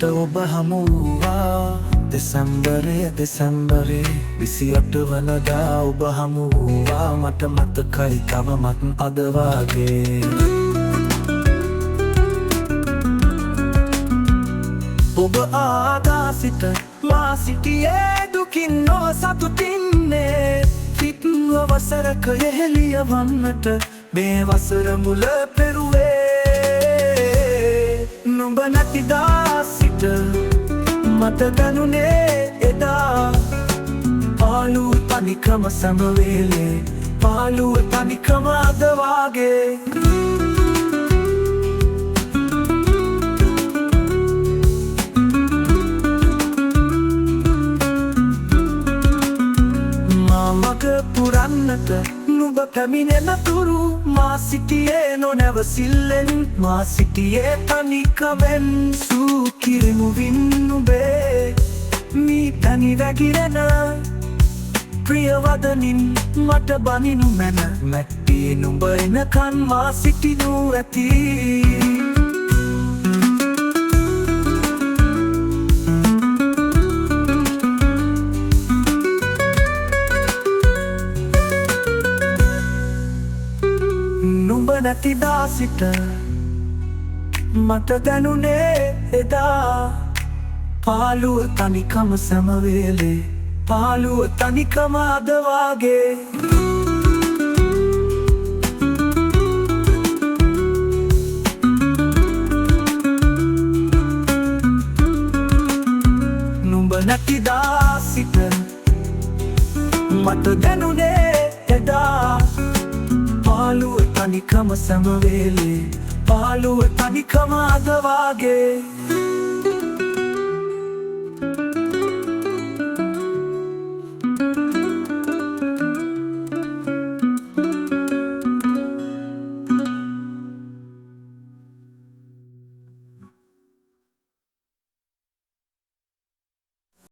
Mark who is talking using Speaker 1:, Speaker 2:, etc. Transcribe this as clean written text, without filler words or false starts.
Speaker 1: ඔබ හමුවා දෙසැම්බරේ 28 වනදා ඔබ හමුවා මට මතකයි තවමත් අද වගේ ඔබ ආදා සිට මා සිටියේ දුකින් නොව සතුටින්නේ පිටුව වසරක එළිය වන්නට මේ වසර මුල පෙරුවේ නුඹ නැතිදා සිට මට දැනුනේ එදා පාළුව තනිකම සෑම වෙලේ පාළුව තනිකම අද වගේ පුරන්නට නුඹ පැමිණෙන තුරු මා සිටියේ නොනැවසිල්ලෙන් මා සිටියේ තනිකමෙන් සූකිරිමුවින් නුඹේ මී පැණි වැගිරෙන ප්‍රියවදනින් මට බනිනු මැන මැට්ටි නුඹ එනකන් මා සිටිනු ඇති නුඹ නැතිදා සිට මට දැනුනේ එදා පාළුව තනිකම සෑම වෙලේ පාළුව තනිකම අද වගේ නුඹ නැතිදා සිට මට දැනුනේ එදා පාළුව තනිකම සෑම වෙලේ පාළුව තනිකම අද වගේ